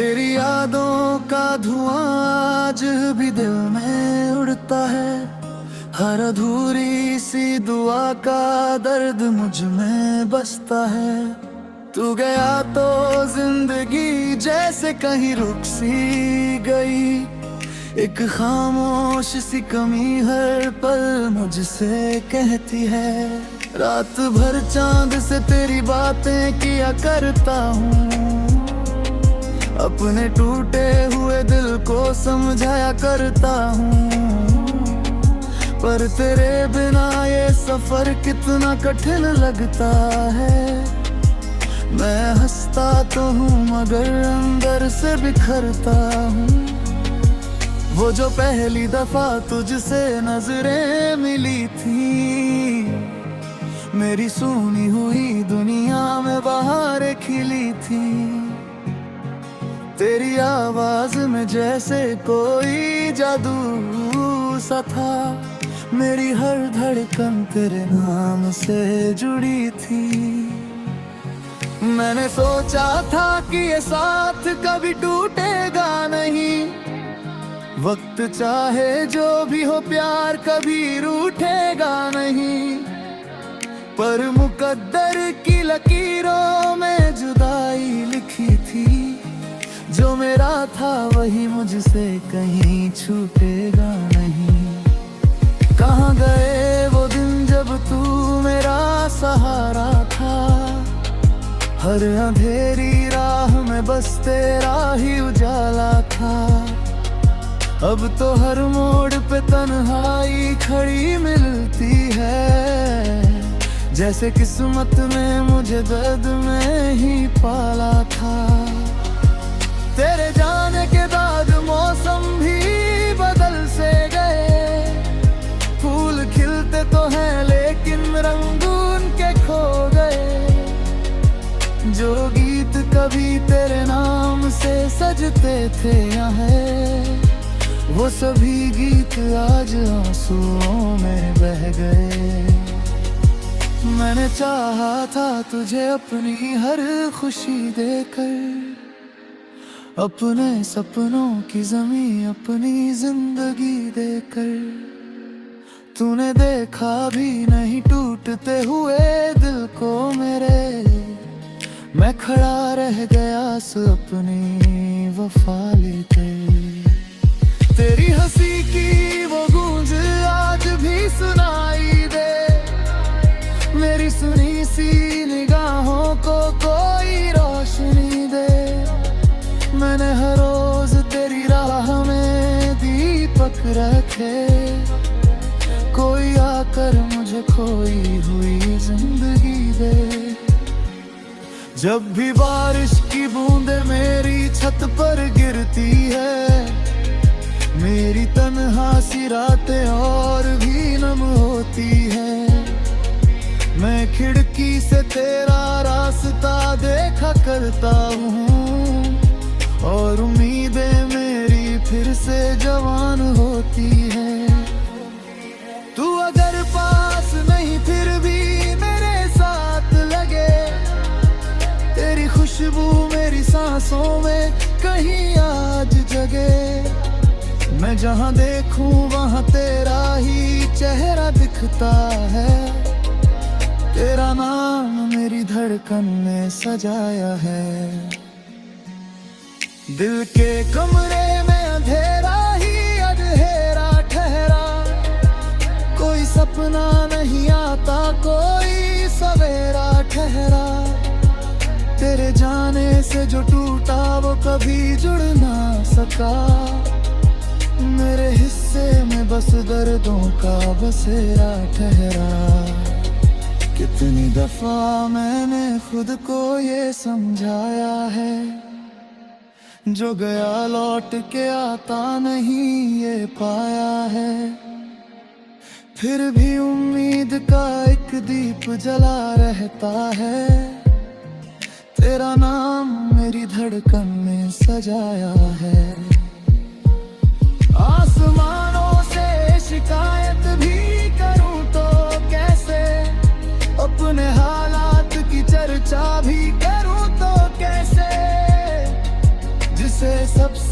तेरी यादों का धुआं आज भी दिल में उड़ता है। हर अधूरी सी दुआ का दर्द मुझ में बसता है। तू गया तो जिंदगी जैसे कहीं रुक सी गई। एक खामोश सी कमी हर पल मुझसे कहती है। रात भर चांद से तेरी बातें किया करता हूँ। अपने टूटे हुए दिल को समझाया करता हूँ। पर तेरे बिना ये सफर कितना कठिन लगता है। मैं हंसता तो हूँ मगर अंदर से बिखरता हूँ। वो जो पहली दफा तुझसे नजरें मिली थी, मेरी सुनी हुई दुनिया में बहारें खिली थी। तेरी आवाज में जैसे कोई जादू सा था। मेरी हर धड़कन तेरे नाम से जुड़ी थी। मैंने सोचा था कि ये साथ कभी टूटेगा नहीं। वक्त चाहे जो भी हो प्यार कभी रूठेगा नहीं। पर मुकद्दर की लकीरों में जुदाई लिखी थी। जो मेरा था वही मुझसे कहीं छूटेगा नहीं। कहाँ गए वो दिन जब तू मेरा सहारा था। हर अंधेरी राह में बस तेरा ही उजाला था। अब तो हर मोड़ पे तन्हाई खड़ी मिलती है। जैसे किस्मत ने मुझे दर्द में ही पाला था। तेरे जाने के बाद मौसम भी बदल से गए। फूल खिलते तो हैं लेकिन रंग उनके खो गए। जो गीत कभी तेरे नाम से सजते थे यहाँ, वो सभी गीत आज आंसुओं में बह गए। मैंने चाहा था तुझे अपनी हर खुशी देकर। अपने सपनों की ज़मीं अपनी जिंदगी देकर। तूने देखा भी नहीं टूटते हुए दिल को मेरे। मैं खड़ा रह गया अपनी वफा लेकर। तेरी हंसी की वो गूंज आज भी सुनाई दे। मेरी सुनी सी निगाहों को कोई रोशनी दे। मैंने हर रोज तेरी राह में दीपक रखे। कोई आकर मुझे खोई हुई जिंदगी दे। जब भी बारिश की बूंदें मेरी छत पर गिरती है, मेरी तन्हा सी रातें और भी नम होती है। मैं खिड़की से तेरा रास्ता देखा करता हूँ। और उम्मीदें मेरी फिर से जवान होती है। तू अगर पास नहीं फिर भी मेरे साथ लगे। तेरी खुशबू मेरी सांसों में कहीं आज जगे। मैं जहाँ देखूं वहाँ तेरा ही चेहरा दिखता है। तेरा नाम मेरी धड़कन ने सजाया है। दिल के कमरे में अंधेरा ही अंधेरा ठहरा। कोई सपना नहीं आता कोई सवेरा ठहरा। तेरे जाने से जो टूटा वो कभी जुड़ ना सका। मेरे हिस्से में बस दर्दों का बसेरा ठहरा। कितनी दफा मैंने खुद को ये समझाया है। जो गया लौट के आता नहीं ये पाया है। फिर भी उम्मीद का एक दीप जला रहता है। तेरा नाम मेरी धड़कन में सजाया है। आसमानों से शिकायत भी करूं तो कैसे। अपने हालात की चर्चा भी करूं तो कैसे।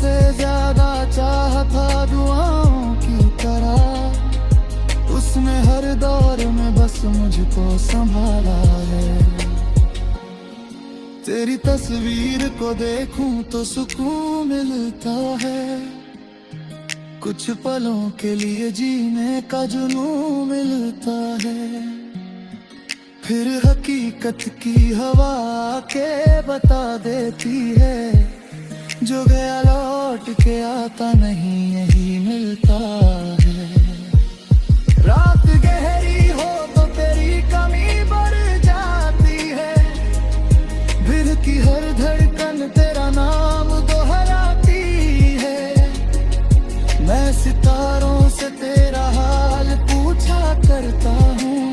से ज्यादा चाहा था दुआओं की तरह, उसने हर दौर में बस मुझको संभाला है। तेरी तस्वीर को देखूं तो सुकून मिलता है, कुछ पलों के लिए जीने का जुनून मिलता है। फिर हकीकत की हवा के बता देती है, जो गया लौट के आता नहीं यही मिलता है। रात गहरी हो तो तेरी कमी बढ़ जाती है, दिल की हर धड़कन तेरा नाम दोहराती है। मैं सितारों से तेरा हाल पूछा करता हूँ,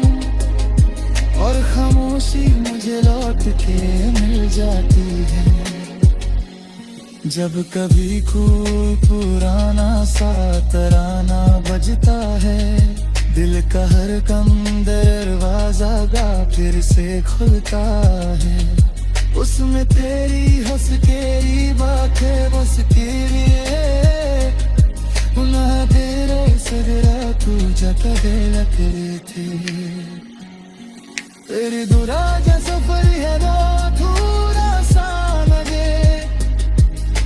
और खामोशी मुझे लौट के मिल जाती है। जब कभी खूब पुराना सा तराना बजता है, दिल का हर कम दरवाजा गा फिर से खुलता है। उसमें तेरी हंस केरी बातें बस के लिए, पुनः तेरे सगरा तू जतगे लकरे थे। तेरी दुराजा सफर है वो थोड़ा सा लगे,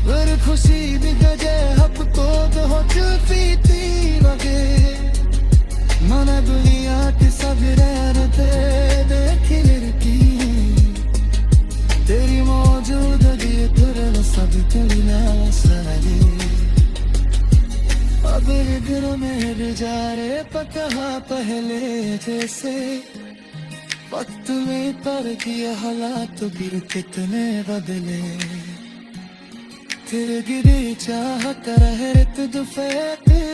पर खुशी भी गजे हफ्तों तो हो चुकी थी लगे। मन दुनिया की सब रहते देखी लड़की, तेरी मौजूदगी तुरल सब तुरना सनगे। अब दिल में गुजारे पकहा पहले जैसे, वक्त में पर किया हालात फिर कितने बदले। तेरे गिरी चाह कर हरत दफे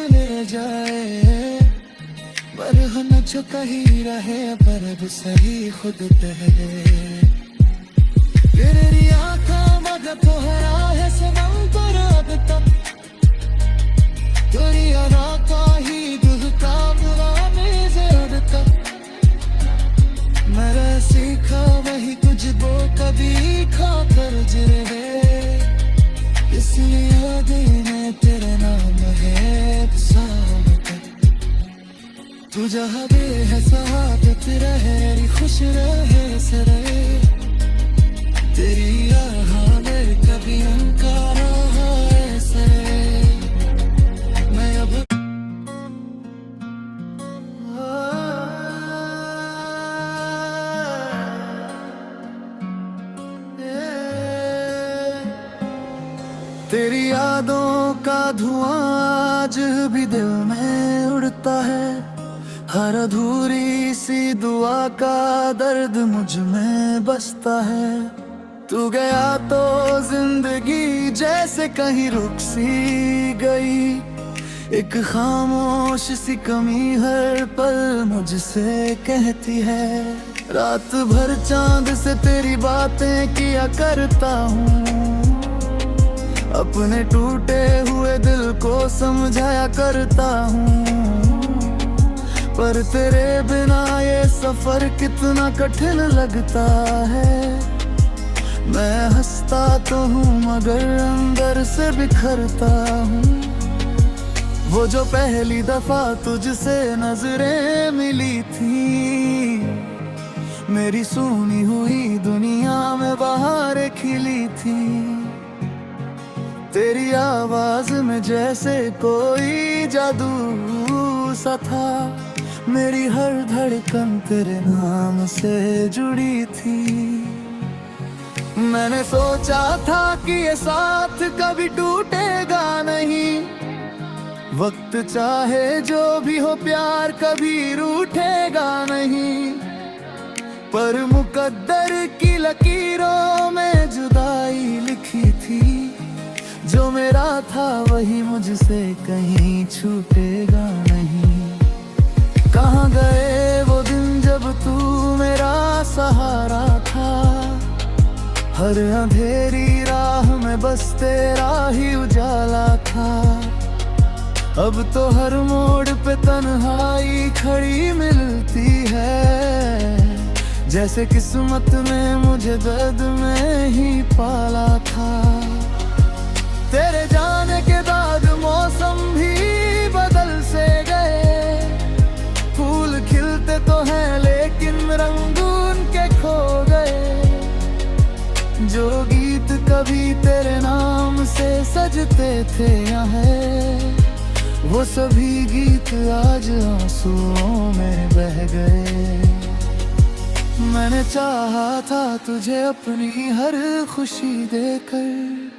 ले जाए, बरहन जो कही रहे पर अब सही खुद पहले। तेरी आँखों मदद तोहरा है समंदर अब तक, तेरी अदा का ही दिल का बुरा में जरूर तक। मैंने सीखा वही तुझको कभी खा कर जिरे, इसलिए यादें तेरे नाम है साबित। तू जहाँ भी है साबित रहे, खुश रहे सरे। तेरी यहाँ मेरे कभी इनकार है सरे। मैं अब तेरी यादों का धुआं आज भी दिल में उड़ता है, हर अधूरी सी दुआ का दर्द मुझ में बसता है। तू गया तो जिंदगी जैसे कहीं रुक सी गई, एक खामोश सी कमी हर पल मुझसे कहती है। रात भर चांद से तेरी बातें किया करता हूँ, अपने टूटे हुए दिल को समझाया करता हूँ। पर तेरे बिना ये सफर कितना कठिन लगता है। मैं हंसता तो हूँ मगर अंदर से बिखरता हूँ। वो जो पहली दफा तुझसे नजरें मिली थी, मेरी सुनी हुई दुनिया में बहारें खिली थी। तेरी आवाज में जैसे कोई जादू सा था, मेरी हर धड़कन तेरे नाम से जुड़ी थी। मैंने सोचा था कि ये साथ कभी टूटेगा नहीं, वक्त चाहे जो भी हो प्यार कभी रूठेगा नहीं। पर मुकद्दर की लकीरों में जुदाई लिखी थी, जो मेरा था वही मुझसे कहीं छूटेगा नहीं। कहाँ गए वो दिन जब तू मेरा सहारा था, हर अंधेरी राह में बस तेरा ही उजाला था। अब तो हर मोड़ पे तन्हाई खड़ी मिलती है, जैसे किस्मत ने मुझे दर्द में ही पाला था। तेरे जाने के बाद मौसम भी बदल से गए। फूल खिलते तो हैं लेकिन रंग उनके खो गए। जो गीत कभी तेरे नाम से सजते थे यहाँ, वो सभी गीत आज आंसुओं में बह गए। मैंने चाहा था तुझे अपनी हर खुशी देकर,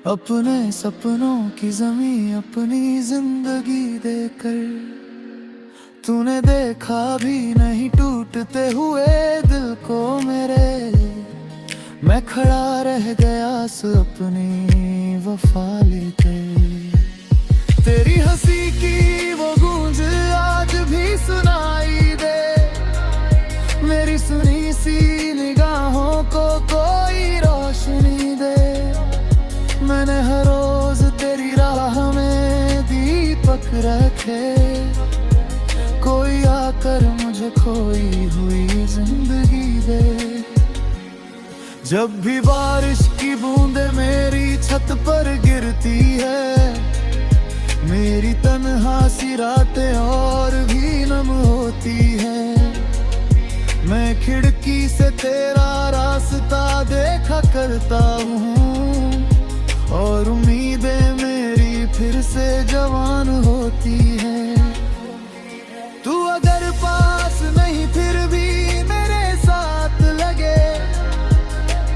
अपने सपनों की ज़मीं अपनी जिंदगी देकर। तूने देखा भी नहीं टूटते हुए दिल को मेरे। मैं खड़ा रह गया अपनी वफा लेकर। तेरी हंसी की वो गूंज आज भी सुनाई दे। मेरी सुनी सी निगाहों को कोई रोशनी दे। मैंने हर रोज तेरी राह में दीपक रखे। कोई आकर मुझे खोई हुई जिंदगी दे। जब भी बारिश की बूंदें मेरी छत पर गिरती है, मेरी तन्हा सी रातें और भी नम होती है। मैं खिड़की से तेरा रास्ता देखा करता हूँ, और उम्मीदें मेरी फिर से जवान होती है। तू अगर पास नहीं फिर भी मेरे साथ लगे।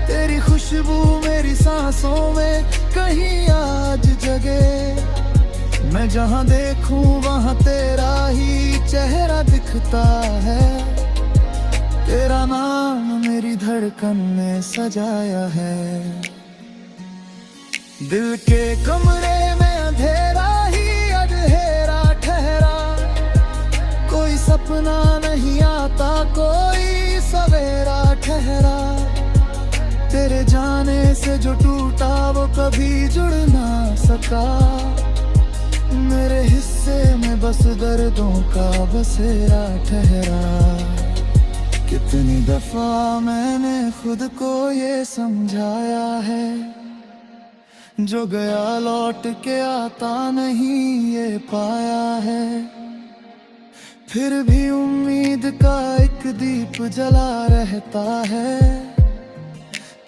तेरी खुशबू मेरी सांसों में कहीं आज जगे। मैं जहाँ देखूं वहाँ तेरा ही चेहरा दिखता है। तेरा नाम मेरी धड़कन ने सजाया है। दिल के कमरे में अंधेरा ही अंधेरा ठहरा। कोई सपना नहीं आता कोई सवेरा ठहरा। तेरे जाने से जो टूटा वो कभी जुड़ ना सका। मेरे हिस्से में बस दर्दों का बसेरा ठहरा। कितनी दफा मैंने खुद को ये समझाया है, जो गया लौट के आता नहीं ये पाया है। फिर भी उम्मीद का एक दीप जला रहता है।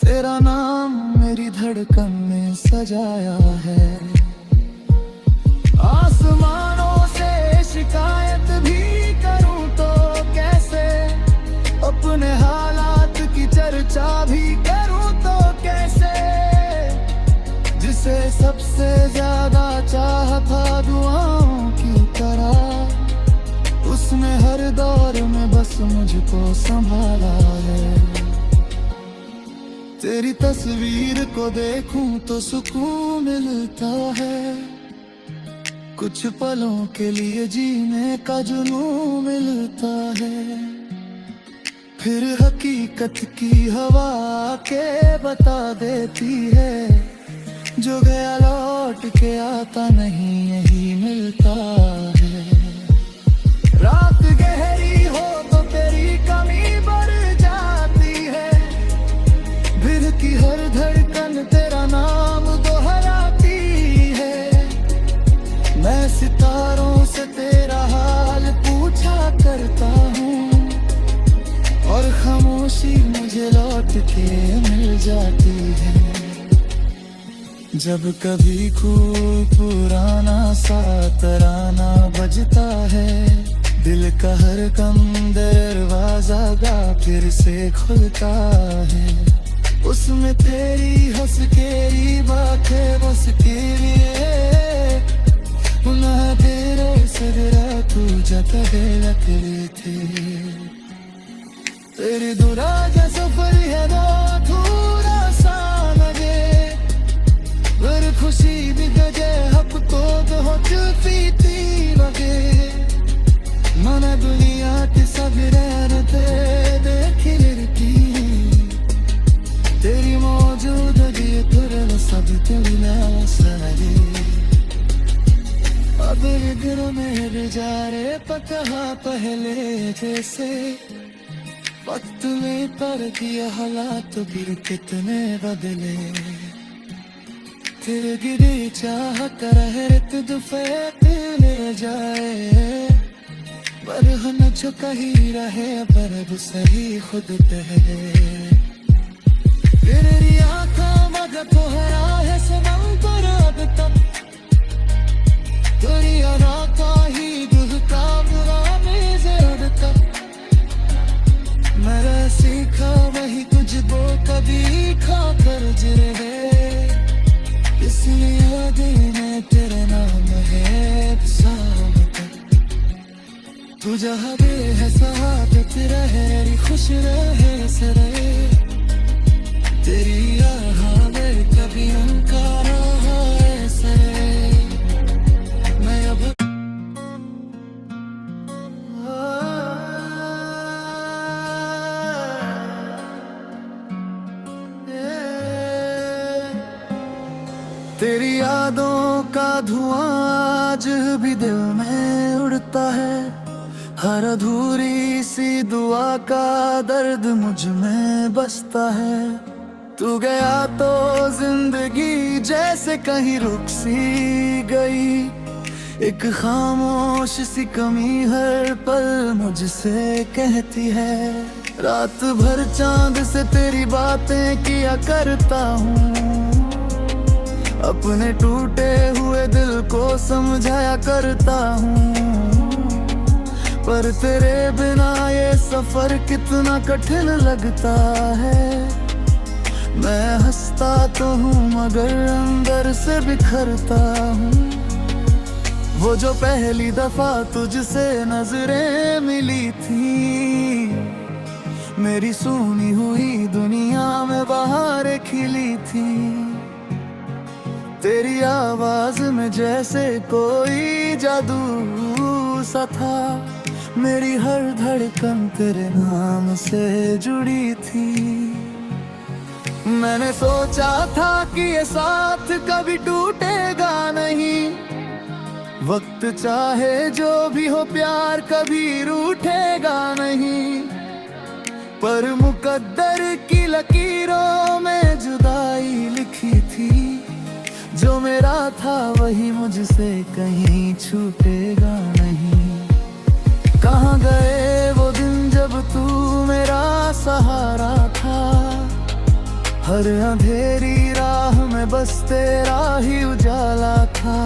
तेरा नाम मेरी धड़कन में सजाया है। आसमानों से शिकायत भी करूं तो कैसे, अपने हालात की चर्चा भी करूं तो कैसे। जिसे सबसे ज्यादा चाहा था दुआओं की तरह, उसने हर दौर में बस मुझको संभाला है। तेरी तस्वीर को देखूं तो सुकून मिलता है। कुछ पलों के लिए जीने का जुनून मिलता है। फिर हकीकत की हवा के बता देती है, जो गया लौट के आता नहीं यही मिलता है। रात गहरी हो तो तेरी कमी बढ़ जाती है। दिल की हर धड़कन तेरा नाम दोहराती है। मैं सितारों से तेरा हाल पूछा करता हूँ, और खामोशी मुझे लौट के मिल जाती है। जब कभी खूब पुराना सा तराना बजता है, दिल का हर कम दरवाजा गा फिर से खुलता है। उसमें तेरी हंस केरी बातें बस के लिए, पुनः तेरे सगरा तू जतगे लकरे थे। तेरी दुराज सफर है ना थोड़ा सा लगे, पर खुशी भी गजे हफ्तों तो हो चुकी लगे। मन दुनिया की सब रहते देखी लड़की, तेरी मौजूदगी तुरल सब तुरना सारे। अब दिन में गुजारे पकहा पहले जैसे, वक्त में पर किया हालात फिर कितने बदले। फिर गिरी चाह कर रित दुफेत ले जाए, पर न जो कही रहे पर अब सही खुद कहे। तेरी आँखों मगर तोहरा है सनम पर अब तक, तेरी अदा का ही दिल का बुरा में जरूर तक। मेरा सीखा वही तुझको कभी खा कर जिरे, इसलिए यादें तेरे नाम है साथ। तू जहाँ भी है साथ रहे, खुश रहे सरे, तेरी राह में कभी उनका रहा ऐसे। मैं अब तेरी यादों का धुआं आज भी दिल में उड़ता है, हर अधूरी सी दुआ का दर्द मुझ में बसता है। तू गया तो जिंदगी जैसे कहीं रुक सी गई, एक खामोश सी कमी हर पल मुझसे कहती है। रात भर चांद से तेरी बातें किया करता हूँ, अपने टूटे हुए दिल को समझाया करता हूँ, पर तेरे बिना ये सफर कितना कठिन लगता है। मैं हंसता तो हूँ मगर अंदर से बिखरता हूँ। वो जो पहली दफा तुझसे नजरें मिली थी, मेरी सुनी हुई दुनिया में बहारें खिली थी। तेरी आवाज में जैसे कोई जादू सा था, मेरी हर धड़कन तेरे नाम से जुड़ी थी। मैंने सोचा था कि ये साथ कभी टूटेगा नहीं, वक्त चाहे जो भी हो प्यार कभी रूठेगा नहीं, पर मुकद्दर की लकीरों में जुदाई लिखी थी। जो मेरा था वही मुझसे कहीं छूटेगा नहीं। कहाँ गए वो दिन जब तू मेरा सहारा था, हर अंधेरी राह में बस तेरा ही उजाला था।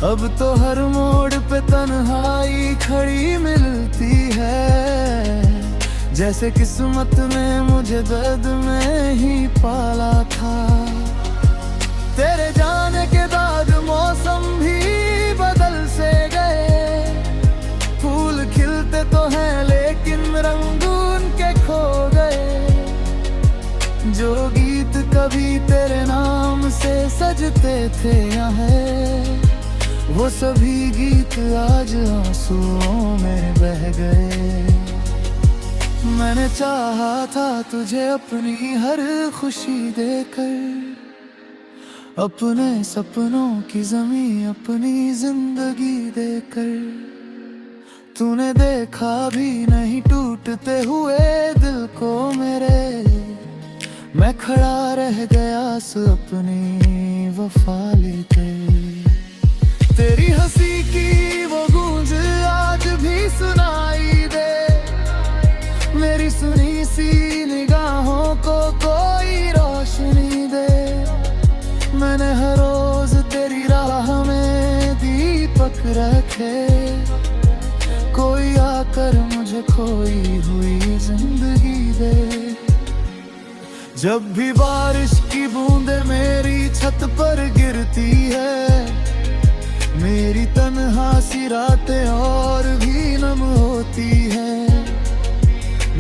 अब तो हर मोड़ पे तन्हाई खड़ी मिलती है, जैसे किस्मत ने मुझे दर्द में ही पाला था। तेरे जाने के बाद मौसम भी बदल से गए, फूल खिलते तो हैं लेकिन रंग उनके खो गए। जो गीत कभी तेरे नाम से सजते थे यहाँ, वो सभी गीत आज आंसुओं में बह गए। मैंने चाहा था तुझे अपनी हर खुशी देकर, अपने सपनों की ज़मीं अपनी जिंदगी देकर। तूने देखा भी नहीं टूटते हुए दिल को मेरे, मैं खड़ा रह गया अपनी वफा लेकर। तेरी हंसी की वो गूंज आज भी सुनाई दे, मेरी सुनी सी निगाहों को कोई रोशनी दे। मैंने हर रोज तेरी राह में दीपक रखे, कोई आकर मुझे खोई हुई जिंदगी दे। जब भी बारिश की बूंदें मेरी छत पर गिरती है, मेरी तन्हा सी रातें और भी नम होती है।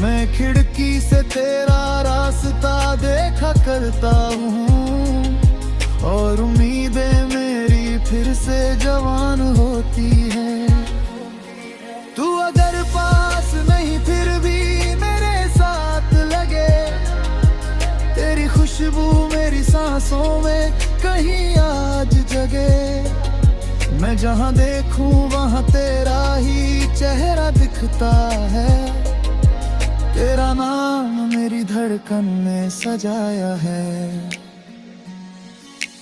मैं खिड़की से तेरा रास्ता देखा करता हूँ, और उम्मीदें मेरी फिर से जवान होती है। तू अगर पास नहीं फिर भी मेरे साथ लगे, तेरी खुशबू मेरी सांसों में कहीं आज जगे। मैं जहाँ देखूं वहाँ तेरा ही चेहरा दिखता है, तेरा नाम मेरी धड़कन ने सजाया है।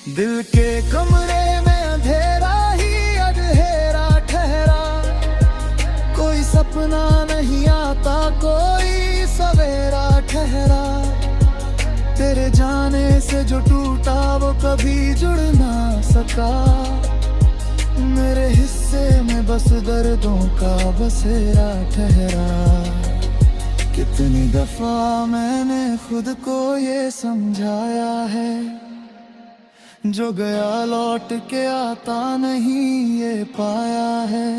दिल के कमरे में अंधेरा ही अंधेरा ठहरा, कोई सपना नहीं आता कोई सवेरा ठहरा। तेरे जाने से जो टूटा वो कभी जुड़ ना सका, मेरे हिस्से में बस दर्दों का बसेरा ठहरा। कितनी दफा मैंने खुद को ये समझाया है, जो गया लौट के आता नहीं ये पाया है।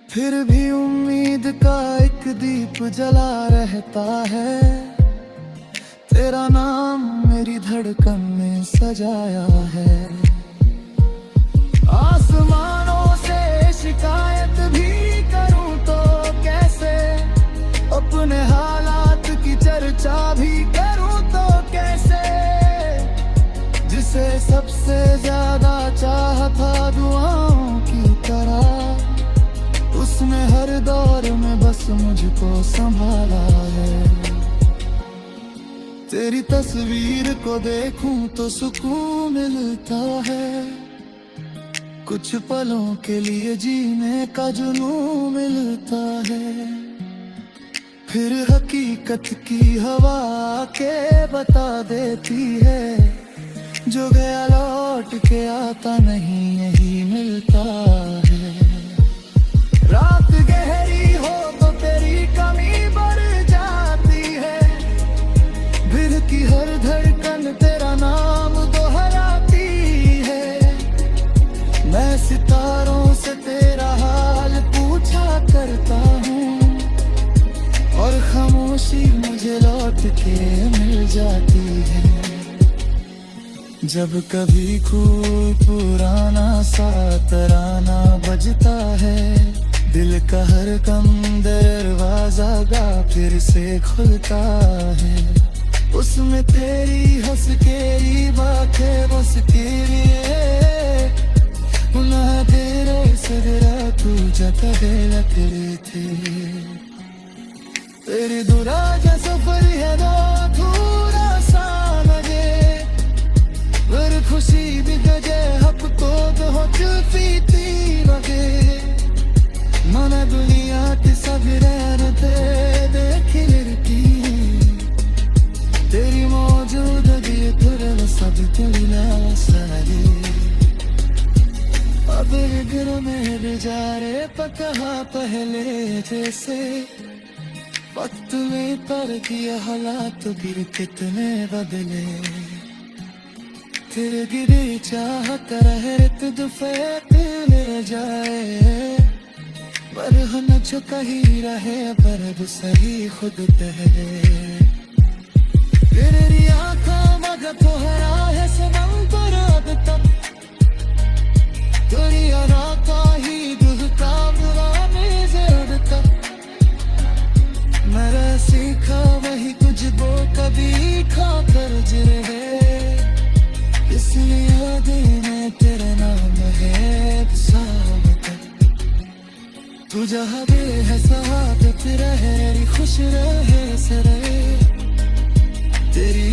फिर भी उम्मीद का एक दीप जला रहता है, तेरा नाम मेरी धड़कन में सजाया है। आसमानों से शिकायत भी करूं तो कैसे, अपने हालात की चर्चा भी करूं तो कैसे। जिसे सबसे ज्यादा चाहा था दुआओं की तरह, उसने हर दौर में बस मुझको संभाला है। तेरी तस्वीर को देखूं तो सुकून मिलता है, कुछ पलों के लिए जीने का जुनून मिलता है। फिर हकीकत की हवा के बता देती है, जो गया लौट के आता नहीं यही मिलता है। रात गहरी हो तो तेरी कमी बढ़ जाती है, दिल की हर धड़कन तेरा नाम दोहराती है। मैं सितारों से तेरा हाल पूछा करता हूँ, और खामोशी मुझे लौट के मिल जाती है। जब कभी खूब पुराना सा तराना बजता है, दिल का हर कम दरवाजा गा फिर से खुलता है। उसमें तेरी हंस केरी बातें बस के लिए, पुनः तेरे सदरा तू जतगेला तेरे थे। तेरी दुराजा सफर है ना थोड़ा सा लगे, पर खुशी भी गजे हफ्तों तो हो चुकी लगे। मन दुनिया की सब रहते देखी लड़की, तेरी मौजूदगी तुरल सब तुलना सारे। अब घर में गुजारे पकहा पहले जैसे, वक्त में पर किया हालात गिर कितने बदले। तेरे गिरे चाहत रहत दफे ले जाए, पर हम जो कहीं रहे पर सही खुद ठहरे। तेरी आँखों मगर तोहरा है सनम पर अब तक, तेरी राता ही दुख का बुरा में जरूर तक। मेरा सीखा वही तुझको कभी खा कर जिरे, इसलिए यादें तेरा नाम है सावत। तू जहाँ भी है सहादत रहे खुश रहे सरे, तेरी